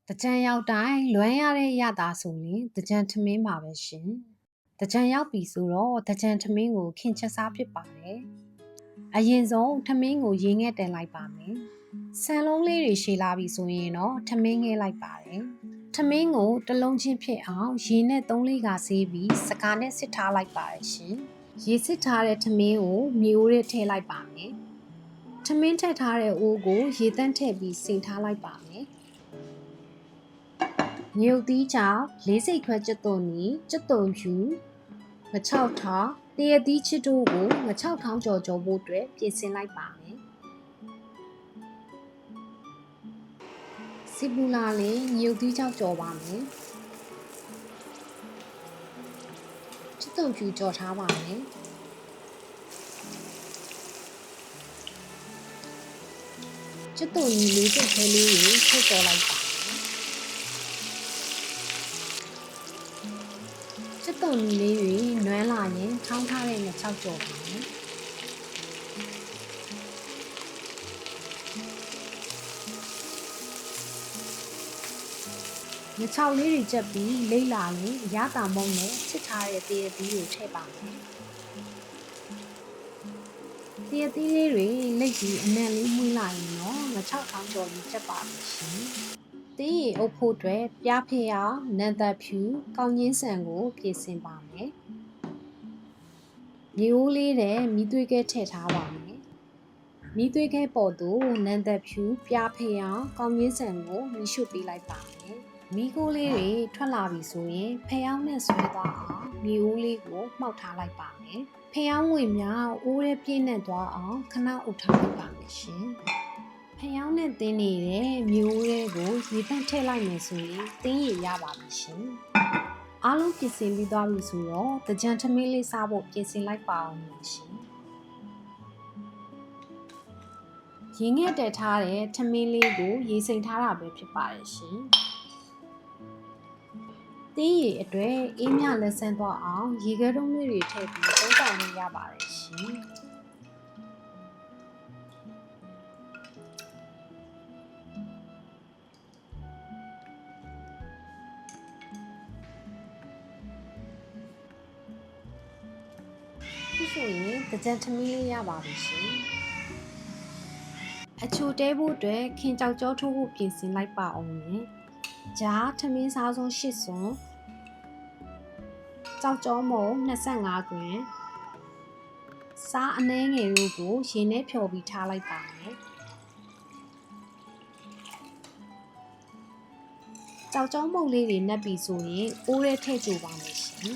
တကြံရောက်တိုင်းလွမ်းရတဲ့ရတာဆိုရင်တကြံထမင်းပါပဲရှင်။တကြံရောက်ပြီဆိုတော့တကြံထမင်းကိုခင်ချက်စားဖြစ်ပါတယ်။အရင်ဆုံးထမင်းကိုရေငဲ့တင်လိုက်ပါမယ်။ဆန်လုံးလေးတွေရှည်လာပြီဆိုရင်တော့ထမင်းငဲ့လိုက်ပါတယ်။ထမင်းကိုတစ်လုံးချင်းဖြစ်အောင်ရေနဲ့3-4ခါဆေးပြီးစကားနဲ့စစ်ထားလိုက်ပါတယ်ရှင်။ရေစစ်ထားတဲ့ထမင်းကိုမြေအိုးထဲထည့်လိုက်ပါမယ်။ထမင်းထည့်ထားတဲ့အိုးကိုရေသန့်ထည့်ပြီးစိမ်ထားလိုက်ပါမယ်။မြုပ်သီးချောင်းလေးစိတ်ခွဲကျက်သွန်နီကျက်သွန်ဖြူငချောက်ထောင်းတရသီးချစ်တို့ကိုငချောက်ထောင်းကြော်ဖို့အတွက်ပြင်ဆင်လိုက်ပါမယ်စီပူလာလေးမြုပ်သီးချောင်းကြော်ပါမယ်ကျက်သွန်ဖြူကြော်ထားပါမယ်ကျက်သွန်နီလေးစိတ်ခွဲလေးကိုထည့်ကြော်လိုက်ပါကျက်သွန်နီလေးတွေနွမ်းလာရင်ထောင်းထားတဲ့ငချောက်ကြော်ပါမယ်ငချောက်လေးတွေချက်ပြီးလိမ့်လာရင်ရတာမုံနဲ့ချစ်ထားတဲ့တရသီးကိုထည့်ပါမယ်တရသီးလေးတွေလိမ့်ပြီးအနံ့လေးမွှေးလာရင်တော့ငချောက်ထောင်းကြော်လေးချက်ပါမယ်ရှင်တင်းရီအုပ်ဖို့အတွက်ပြားဖျားနံသက်ဖြူကောင်းချင်းဆန်ကိုပြင်ဆင်ပါမယ်မြေအိုးလေးနဲ့မီးသွေးခဲထည့်ထားပါမယ်မီးသွေးခဲပေါ်သို့နံသက်ဖြူပြားဖျားကောင်းချင်းဆန်ကိုမီးရှို့ပေးလိုက်ပါမယ်မီးခိုးလေးတွေထွက်လာပြီဆိုရင်ဖျောင်းနဲ့ဆွဲသွားအောင်မြေအိုးလေးကိုမှောက်ထားလိုက်ပါမယ်ဖျောင်းငွေမြောက်အိုးထဲပြည့်နှက်သွားအောင်ခဏအုပ်ထားလိုက်ပါမယ်ရှင်ဖျောင်းနဲ့တင်းနေတဲ့မျိုးတွေကိုရေသန့်ထည့်လိုက်မယ်ဆိုရင်တင်းရည်ရပါပြီရှင်။အားလုံးပြင်ဆင်ပြီးသွားပြီဆိုတော့တကြံထမင်းလေးစားဖို့ပြင်ဆင်လိုက်ပါအောင်ရှင်။ရေငဲ့တက်ထားတဲ့ထမင်းလေးကိုရေစိမ်ထားတာပဲဖြစ်ပါတယ်ရှင်။တင်းရည်အတွက်အေးမြလက်ဆန်းသွားအောင်ရေခဲတုံးလေးတွေထည့်ပြီးသုံးဆောင်လို့ရပါတယ်ရှင်။ဒီဆိုရင်တကြံထမင်းလေးရပါပြီရှင်အချိုတဲဖို့အတွက်ခင်ကြောက်ကြောထိုးဖို့ပြင်ဆင်လိုက်ပါအောင်ရင်ဂျားထမင်းစားဆုံး8စွန်းကြောက်ကြောမုံ25 grams စားအနှဲငယ်တို့ကိုရေနဲ့ဖြော်ပြီးထားလိုက်ပါမယ်ကြောက်ကြောမုံလေးတွေနှက်ပြီးဆိုရင်အိုးထဲထည့်ကြပါမယ်ရှင်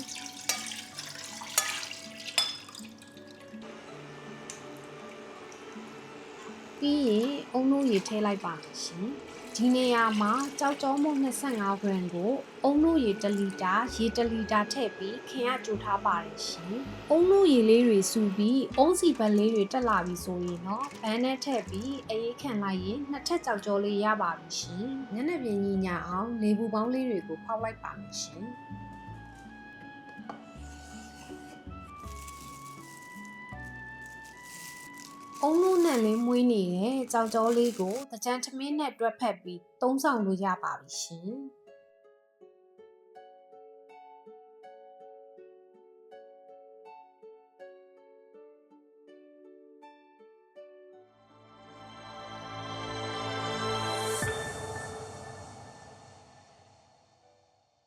ပြီးရင်အုံနို့ရေထည့်လိုက်ပါမယ်ရှင်ဒီနေရာမှာကြောက်ကြောမုံ25 grams ကိုအုံနို့ရေ1လီတာရေ1လီတာထည့်ပြီးခင်ရကြိုထားပါတယ်ရှင်အုံနို့ရေလေးတွေစုပြီးအုံးစီပန်းလေးတွေတက်လာပြီဆိုရင်တော့ဘန်းနဲ့ထည့်ပြီးအရေးခံလိုက်ရင်နှစ်ထပ်ကြောက်ကြောလေးရပါပြီရှင်ညနေပြင်းညအောင်လေပူပေါင်းလေးတွေကိုဖောက်လိုက်ပါမယ်ရှင်အုံနို့နဲ့လေးမွေးနေတဲ့ကြောက်ကြောလေးကိုတကြံထမင်းနဲ့တွဲဖက်ပြီးသုံးဆောင်လို့ရပါပြီရှင်။